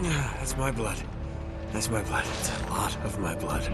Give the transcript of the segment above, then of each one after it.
That's my blood. That's my blood. It's a lot of my blood.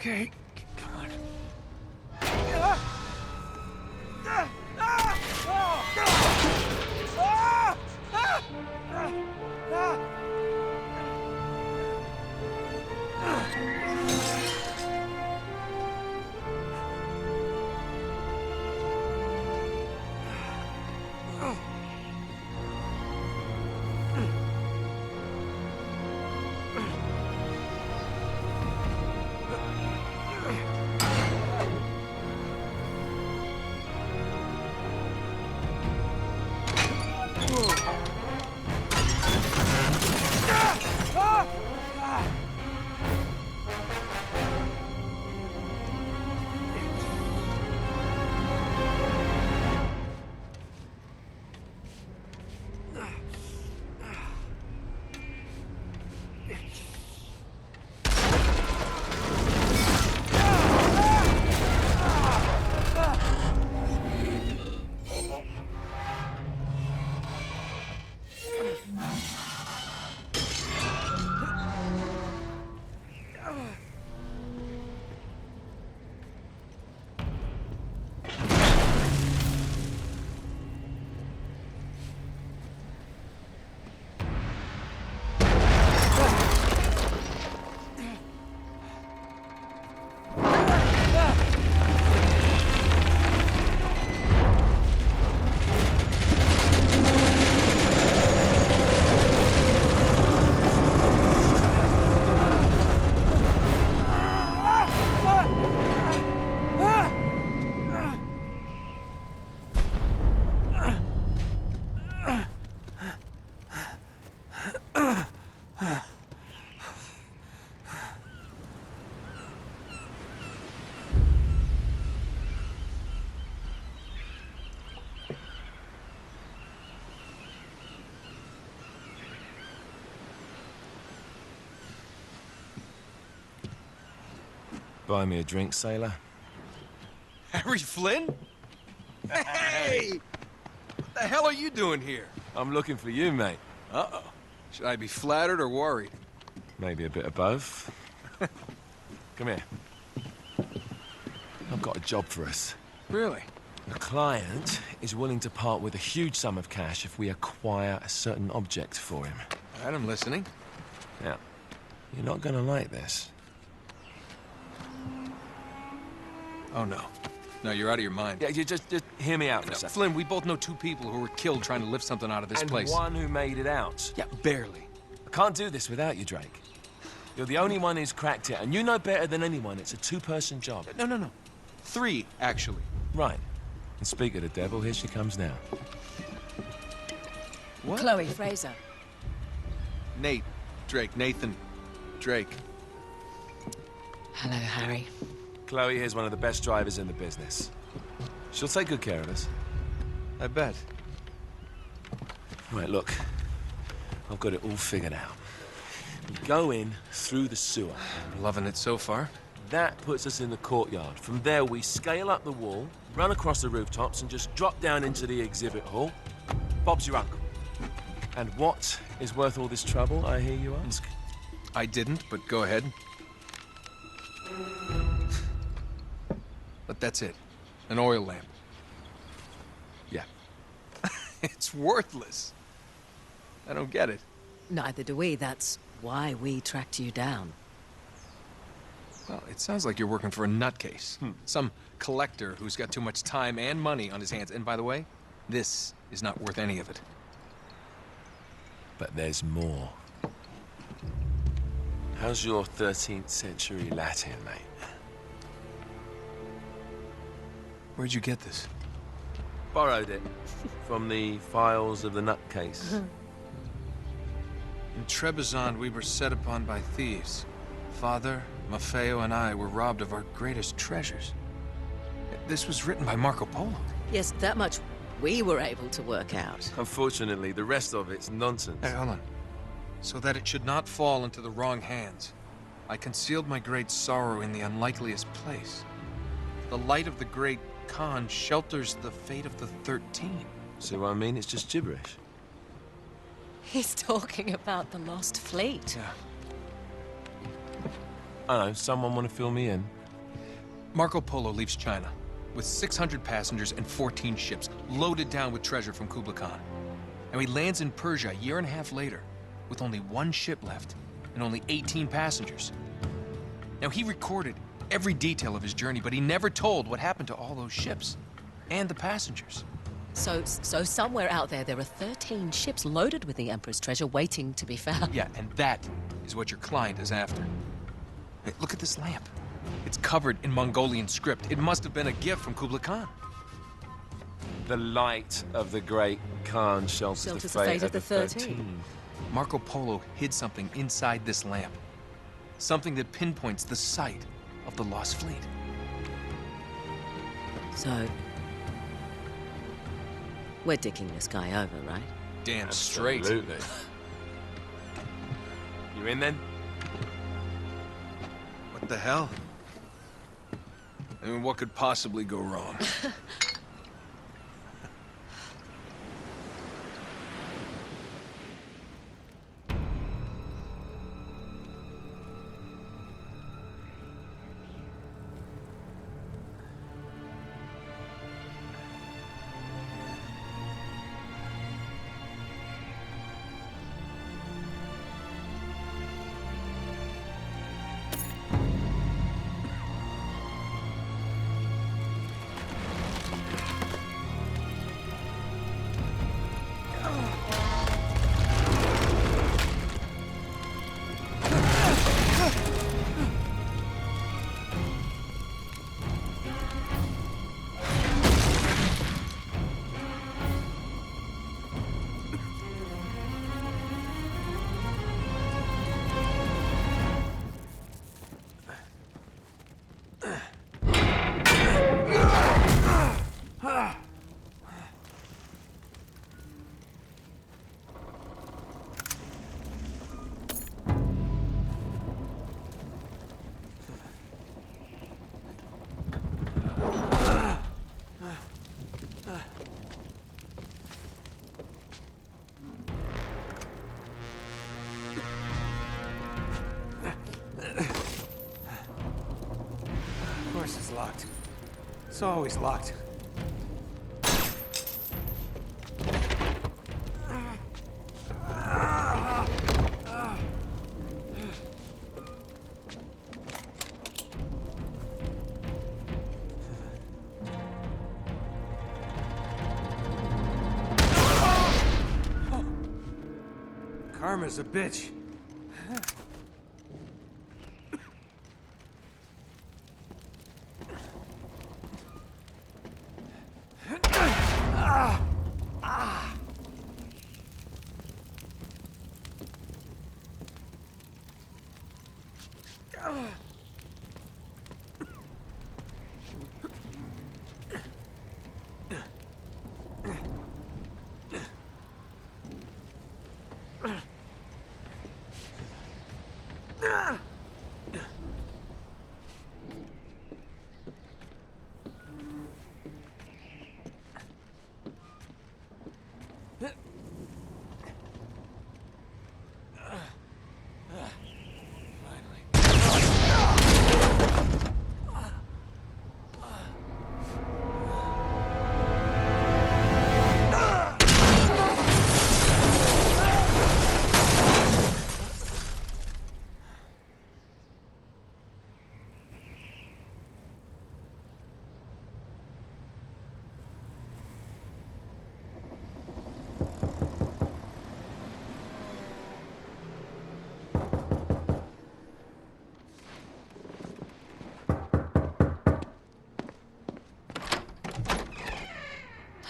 Okay, come on. Buy me a drink, sailor? Harry Flynn? Hey! What the hell are you doing here? I'm looking for you, mate. Uh-oh. Should I be flattered or worried? Maybe a bit of both. Come here. I've got a job for us. Really? The client is willing to part with a huge sum of cash if we acquire a certain object for him. All right, I'm listening. Now, you're not gonna like this. Oh, no. No, you're out of your mind. Yeah, you just hear me out for a No, second. Flynn, we both know two people who were killed trying to lift something out of this place. And one who made it out. Yeah, barely. I can't do this without you, Drake. You're the only one who's cracked it, and you know better than anyone it's a two-person job. No. Three, actually. Right. And speak of the devil, here she comes now. What? Chloe Fraser. Nate. Drake. Nathan. Drake. Hello, Harry. Chloe here's one of the best drivers in the business. She'll take good care of us. I bet. Right, look. I've got it all figured out. We go in through the sewer. I'm loving it so far. That puts us in the courtyard. From there, we scale up the wall, run across the rooftops, and just drop down into the exhibit hall. Bob's your uncle. And what is worth all this trouble, I hear you ask? I didn't, but go ahead. But that's it. An oil lamp. Yeah. It's worthless. I don't get it. Neither do we. That's why we tracked you down. Well, it sounds like you're working for a nutcase. Some collector who's got too much time and money on his hands. And by the way, this is not worth any of it. But there's more. How's your 13th century Latin, mate? Where'd you get this? Borrowed it from the files of the nutcase. In Trebizond, we were set upon by thieves. Father, Maffeo, and I were robbed of our greatest treasures. This was written by Marco Polo. Yes, that much we were able to work out. Unfortunately, the rest of it's nonsense. Hey, hold on. So that it should not fall into the wrong hands, I concealed my great sorrow in the unlikeliest place. The light of the great Khan shelters the fate of the 13. See what I mean? It's just gibberish. He's talking about the lost fleet. Yeah. I don't know, someone want to fill me in? Marco Polo leaves China with 600 passengers and 14 ships loaded down with treasure from Kublai Khan. And he lands in Persia a year and a half later with only one ship left and only 18 passengers. Now, he recorded every detail of his journey, but he never told what happened to all those ships and the passengers. So somewhere out there are 13 ships loaded with the Emperor's treasure waiting to be found. Yeah, and that is what your client is after. Hey, look at this lamp. It's covered in Mongolian script. It must have been a gift from Kublai Khan. The light of the great Khan shelters the fate of the 13. Marco Polo hid something inside this lamp. Something that pinpoints the site of the lost fleet. So, we're dicking this guy over, right? Damn straight. Absolutely. You in then? What the hell? I mean, what could possibly go wrong? Of course it's locked. It's always locked. Karma's a bitch.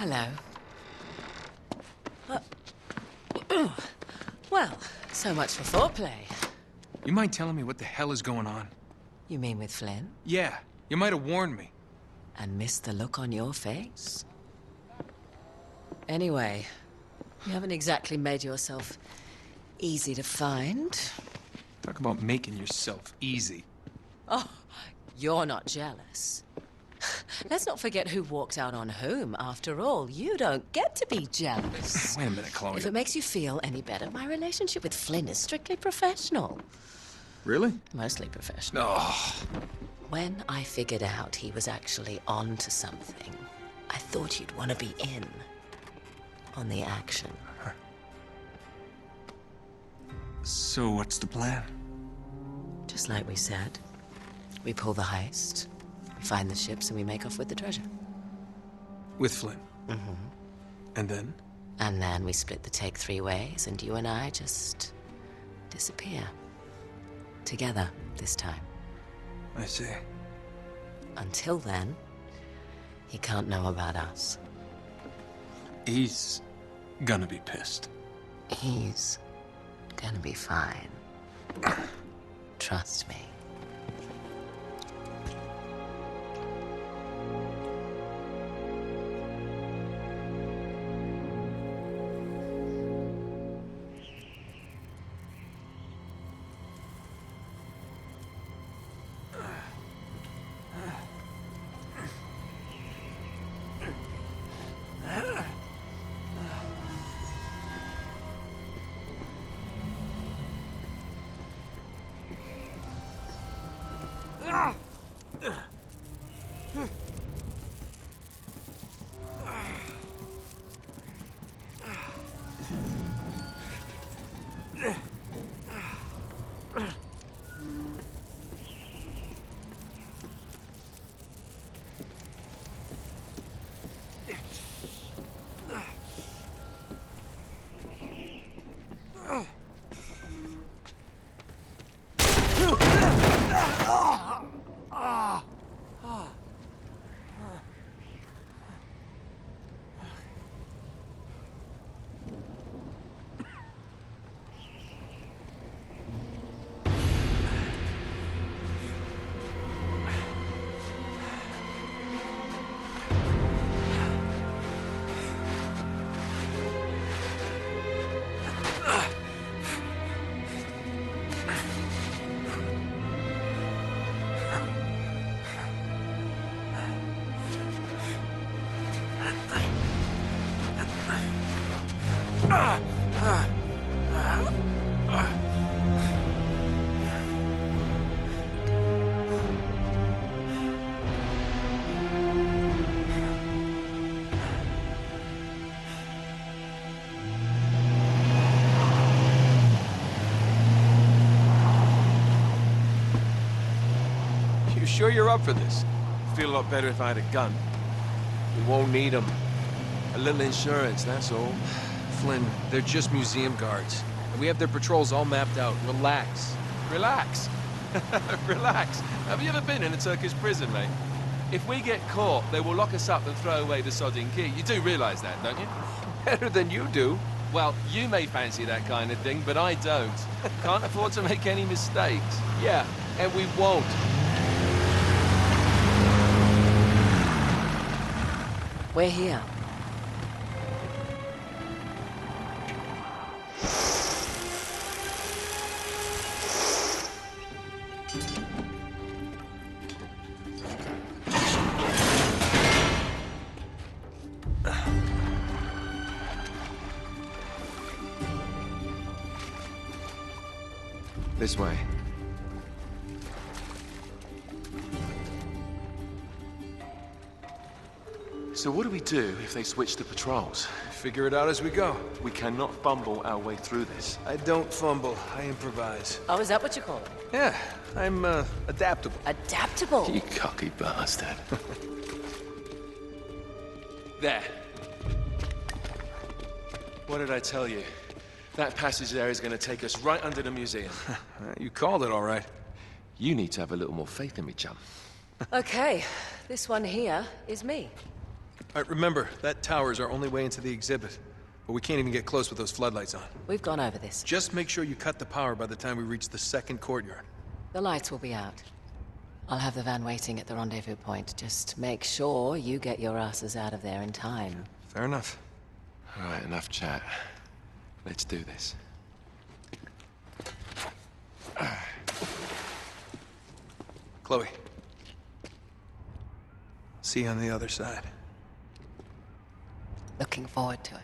Hello. Well, so much for foreplay. You mind telling me what the hell is going on? You mean with Flynn? Yeah, you might have warned me. And missed the look on your face? Anyway, you haven't exactly made yourself easy to find. Talk about making yourself easy. Oh, you're not jealous. Let's not forget who walked out on whom. After all, you don't get to be jealous. Wait a minute, Chloe. If it makes you feel any better, my relationship with Flynn is strictly professional. Really? Mostly professional. Oh. When I figured out he was actually on to something, I thought you'd want to be in on the action. So what's the plan? Just like we said, we pull the heist, we find the ships, and we make off with the treasure. With Flynn? Mm-hmm. And then? And then we split the take 3 ways, and you and I just disappear. Together, this time. I see. Until then, he can't know about us. He's gonna be pissed. He's gonna be fine. Trust me. You sure you're up for this? Feel a lot better if I had a gun. We won't need them. A little insurance, that's all. Flynn, they're just museum guards. And we have their patrols all mapped out. Relax. Relax. Relax. Have you ever been in a Turkish prison, mate? If we get caught, they will lock us up and throw away the sodding key. You do realize that, don't you? Better than you do. Well, you may fancy that kind of thing, but I don't. Can't afford to make any mistakes. Yeah, and we won't. We're here. This way. So what do we do if they switch to patrols? Figure it out as we go. We cannot fumble our way through this. I don't fumble, I improvise. Oh, is that what you call it? Yeah, I'm, adaptable. Adaptable. You cocky bastard. There. What did I tell you? That passage there is going to take us right under the museum. You called it all right. You need to have a little more faith in me, chum. Okay, this one here is me. All right, remember, that tower is our only way into the exhibit. But we can't even get close with those floodlights on. We've gone over this. Just make sure you cut the power by the time we reach the second courtyard. The lights will be out. I'll have the van waiting at the rendezvous point. Just make sure you get your asses out of there in time. Fair enough. All right, enough chat. Let's do this. Chloe. See you on the other side. Looking forward to it.